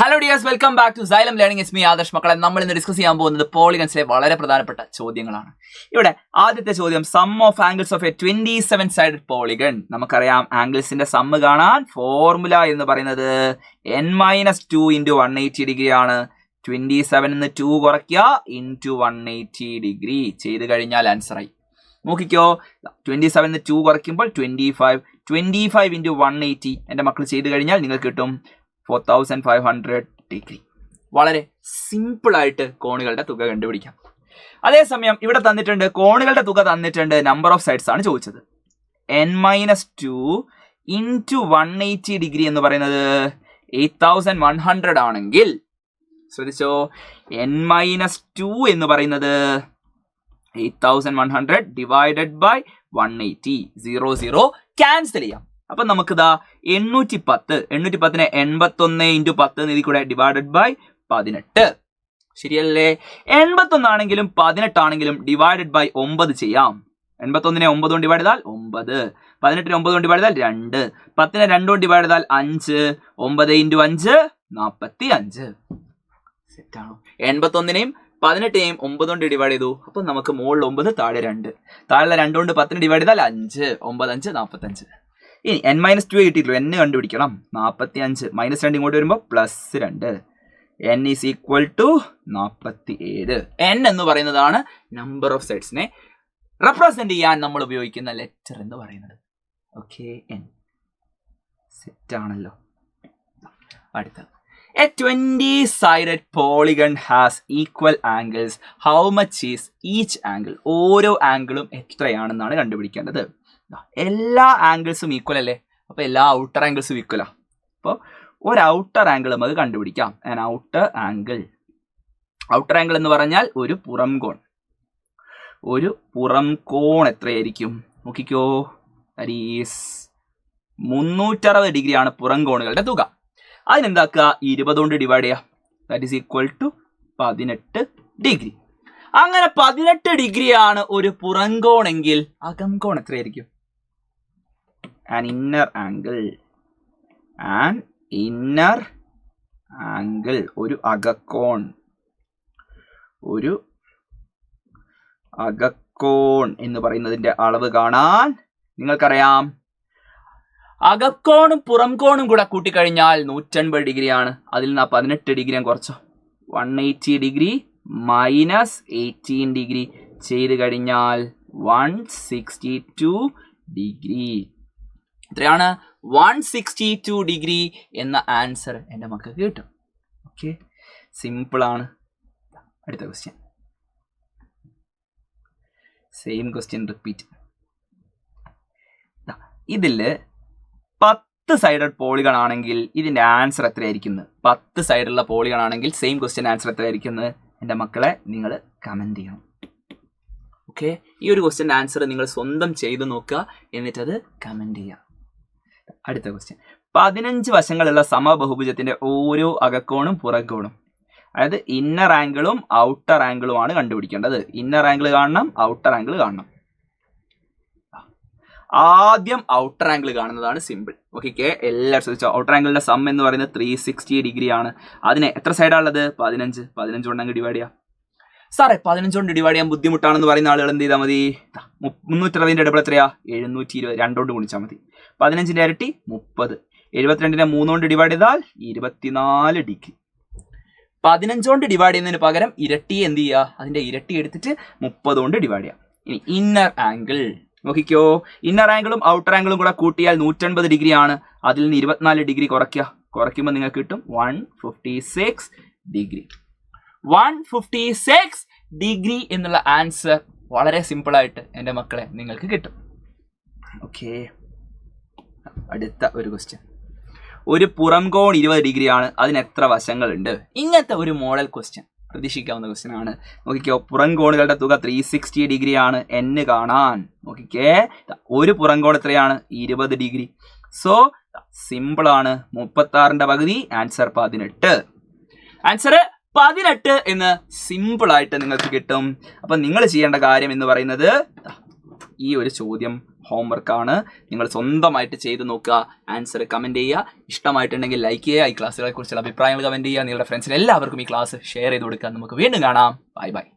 Hello dears, welcome back to Xylem learning. It's me Adarsh. മക്കളെ, നമ്മൾ ഇന്ന് ഡിസ്കസ് ചെയ്യാൻ പോകുന്നത് പോളിഗൺസിലെ വളരെ പ്രധാനപ്പെട്ട ചോദ്യങ്ങളാണ്. ഇവിടെ ആദ്യത്തെ ചോദ്യം, sum of angles of a 27 sided polygon. നമുക്കറിയാം ആംഗിൾസിന്റെ സമ്മ് കാണാൻ ഫോർമുല എന്ന് പറയുന്നത് n-2 × 180 ഡിഗ്രി ആണ്. 27 2 കുറയ്ക്കുക ഇൻറ്റു 180 ഡിഗ്രി ചെയ്ത് കഴിഞ്ഞാൽ ആൻസർ ആയി. നോക്കിക്കോ, 27 2 കുറയ്ക്കുമ്പോൾ 25 × 180 എൻ്റെ മക്കൾ ചെയ്ത് കഴിഞ്ഞാൽ നിങ്ങൾക്ക് കിട്ടും 4500 ഡിഗ്രി. വളരെ സിമ്പിളായിട്ട് കോണുകളുടെ തുക കണ്ടുപിടിക്കാം. അതേസമയം ഇവിടെ തന്നിട്ടുണ്ട്, കോണുകളുടെ തുക തന്നിട്ടുണ്ട്, നമ്പർ ഓഫ് സൈഡ്സ് ആണ് ചോദിച്ചത്. n-2 × 180 ഡിഗ്രി എന്ന് പറയുന്നത് 8100 ആണെങ്കിൽ, ശ്രദ്ധിച്ചോ, n-2 എന്ന് പറയുന്നത് 8100 ഡിവൈഡഡ് ബൈ 180, 0 ക്യാൻസൽ ചെയ്യാം. അപ്പൊ നമുക്കിതാ 810 810നെ 81 × 10 ഇതിൽ കൂടെ ഡിവൈഡഡ് ബൈ 18, ശരിയല്ലേ? 81 ആണെങ്കിലും 18 ആണെങ്കിലും ഡിവൈഡഡ് ബൈ 9 ചെയ്യാം. 81നെ 9 കൊണ്ട് ഡിവൈഡ് ചെയ്താൽ 9, 18നെ 9 കൊണ്ട് ഡിവൈഡ് ചെയ്താൽ 2, 10നെ 2 കൊണ്ട് ഡിവൈഡ് ചെയ്താൽ 5, 9 × 5 45. സെറ്റാണോ? 81നെയും 18നെയും 9 കൊണ്ട് ഡിവൈഡ് ചെയ്തു. അപ്പൊ നമുക്ക് മുകളിൽ 9, താഴെ 2, താഴെ 2 കൊണ്ട് 10നെ ഡിവൈഡ് ചെയ്താൽ 5, 9 5 45. ഇനി n-2 കിട്ടിയിട്ടുള്ളൂ, n കണ്ടുപിടിക്കണം. 45 -2 ഇങ്ങോട്ട് വരുമ്പോൾ +2, n = 47. n എന്ന് പറയുന്നതാണ് നമ്പർ ഓഫ് സൈഡ്സിനെ റെപ്രസെന്റ് ചെയ്യാൻ നമ്മൾ ഉപയോഗിക്കുന്ന ലെറ്റർ എന്ന് പറയുന്നത്. ഓക്കെ, n സെറ്റ് ആണല്ലോ. അടുത്ത, a 20-sided polygon has equal angles. How much is each angle? ഓരോ ആംഗിളും എത്രയാണെന്നാണ് കണ്ടുപിടിക്കേണ്ടത്. എല്ലാ ആംഗിൾസും ഈക്വൽ അല്ലേ? അപ്പൊ എല്ലാ ഔട്ടർ ആംഗിൾസും ഈക്വലാ. അപ്പോൾ ഒരു ഔട്ടർ ആംഗിൾ നമുക്ക് കണ്ടുപിടിക്കാം. ഔട്ടർ ആംഗിൾ എന്ന് പറഞ്ഞാൽ ഒരു പുറം കോൺ. ഒരു പുറം കോൺ എത്രയായിരിക്കും? നോക്കിക്കോ, ദാറ്റ് ഈസ് 360 ഡിഗ്രിയാണ് പുറം കോണുകളുടെ തുക. അതിനെന്താക്കുക, 20 കൊണ്ട് ഡിവൈഡ് ചെയ്യുക. That is equal to 18 degree. അങ്ങനെ 18 ഡിഗ്രിയാണ് ഒരു പുറംകോണെങ്കിൽ അകംകോൺ എത്രയായിരിക്കും? An inner angle, ഒരു അകക്കോൺ. ഒരു അകക്കോൺ എന്ന് പറയുന്നതിന്റെ അളവ് കാണാൻ നിങ്ങൾക്കറിയാം, അകക്കോണും പുറംകോണും കൂടെ കൂട്ടിക്കഴിഞ്ഞാൽ 180 ഡിഗ്രിയാണ്. അതിൽ നിന്ന് 18 ഡിഗ്രി കുറച്ചോ, 180 ഡിഗ്രി -18 ഡിഗ്രി ചെയ്ത് കഴിഞ്ഞാൽ 162 ഡിഗ്രി. എത്രയാണ്? 162 ഡിഗ്രി എന്ന ആൻസർ എൻ്റെ മക്കൾക്ക് കിട്ടും. ഓക്കെ, സിമ്പിളാണ്. അടുത്ത ക്വസ്റ്റ്യൻ, സെയിം ക്വസ്റ്റ്യൻ റിപ്പീറ്റ്. ഇതിൽ 10 സൈഡഡ് പോളിഗൺ ആണെങ്കിൽ ഇതിൻ്റെ ആൻസർ എത്രയായിരിക്കുന്നത്? 10 സൈഡുള്ള പോളിഗൺ ആണെങ്കിൽ സെയിം ക്വസ്റ്റ്യൻ ആൻസർ എത്രയായിരിക്കുന്നത്? എൻ്റെ മക്കളെ നിങ്ങൾ കമൻറ്റ് ചെയ്യണം. ഓക്കെ, ഈ ഒരു ക്വസ്റ്റ്യൻ ആൻസർ നിങ്ങൾ സ്വന്തം ചെയ്ത് നോക്കുക, എന്നിട്ടത് കമൻറ്റ് ചെയ്യുക. അടുത്ത ക്വസ്റ്റ്യൻ, 15 വശങ്ങളുള്ള സമബഹുഭുജത്തിന്റെ ഓരോ അകക്കോണും പുറകോണും, അതായത് ഇന്നർ ആംഗിളും ഔട്ടർ ആംഗിളും ആണ് കണ്ടുപിടിക്കേണ്ടത്. ഇന്നർ ആംഗിൾ കാണണം, ഔട്ടർ ആംഗിൾ കാണണം. ആദ്യം ഔട്ടർ ആംഗിൾ കാണുന്നതാണ് സിമ്പിൾ. ഓക്കെ, എല്ലാവരും ശ്രദ്ധിച്ചോ. ഔട്ടർ ആംഗിളിന്റെ സം എന്ന് പറയുന്നത് 360 ഡിഗ്രി ആണ്. അതിന് എത്ര സൈഡാണുള്ളത്? 15 കൊണ്ട് അങ്ങ് ഡിവൈഡ് ചെയ്യാം. സാറേ, 15 കൊണ്ട് ഡിവൈഡ് ചെയ്യാൻ ബുദ്ധിമുട്ടാണെന്ന് പറയുന്ന ആളുകൾ എന്ത് ചെയ്താൽ മതി? 360ന്റെ ഡബിൾ എത്രയാ? 720, 2 കൊണ്ട് ഗുണിച്ചാൽ മതി. 15ന്റെ ഇരട്ടി 30, 72നെ 3 കൊണ്ട് ഡിവൈഡ് ചെയ്താൽ 24 ഡിഗ്രി. 15 കൊണ്ട് ഡിവൈഡ് ചെയ്യുന്നതിന് പകരം ഇരട്ടി എന്ത് ചെയ്യുക? അതിന്റെ ഇരട്ടി എടുത്തിട്ട് 30 കൊണ്ട് ഡിവൈഡ് ചെയ്യാം. ഇനി ഇന്നർ ആംഗിൾ നോക്കിക്കോ, ഇന്നർ ആംഗിളും ഔട്ടർ ആംഗിളും കൂടെ കൂട്ടിയാൽ 180 ഡിഗ്രി ആണ്. അതിൽ നിന്ന് 24 ഡിഗ്രി കുറയ്ക്കുമ്പോൾ നിങ്ങൾക്ക് കിട്ടും 156 ഡിഗ്രി. 156 ഡിഗ്രി എന്നുള്ള ആൻസർ വളരെ സിമ്പിളായിട്ട് എൻ്റെ മക്കളെ നിങ്ങൾക്ക് കിട്ടും. ഓക്കെ, അടുത്ത ഒരു ക്വസ്റ്റ്യൻ, ഒരു പുറംകോൺ 20 ഡിഗ്രിയാണ്, അതിന് എത്ര വശങ്ങളുണ്ട്? ഇങ്ങനത്തെ ഒരു മോഡൽ ക്വസ്റ്റ്യൻ പ്രതീക്ഷിക്കാവുന്ന ക്വസ്റ്റ്യൻ ആണ്. നോക്കിക്കോ, പുറംകോണുകളുടെ തുക 360 ഡിഗ്രിയാണ്. n കാണാൻ നോക്കിക്കേ, ഒരു പുറംകോൺ എത്രയാണ്? 20 ഡിഗ്രി. സോ സിമ്പിൾ ആണ്, 36ന്റെ പകുതി ആൻസർ 18. ആൻസർ 18 എന്ന് സിമ്പിൾ ആയിട്ട് നിങ്ങൾക്ക് കിട്ടും. അപ്പം നിങ്ങൾ ചെയ്യേണ്ട കാര്യം എന്ന് പറയുന്നത്, ഈ ഒരു ചോദ്യം ഹോംവർക്കാണ്. നിങ്ങൾ സ്വന്തമായിട്ട് ചെയ്ത് നോക്കുക, ആൻസർ കമൻറ്റ് ചെയ്യുക. ഇഷ്ടമായിട്ടുണ്ടെങ്കിൽ ലൈക്ക് ചെയ്യുക. ഈ ക്ലാസ്സുകളെ കുറിച്ചുള്ള അഭിപ്രായങ്ങൾ കമൻറ്റ് ചെയ്യുക. നിങ്ങളുടെ ഫ്രണ്ട്സിന് എല്ലാവർക്കും ഈ ക്ലാസ് ഷെയർ ചെയ്ത് കൊടുക്കുക. നമുക്ക് വീണ്ടും കാണാം. Bye bye.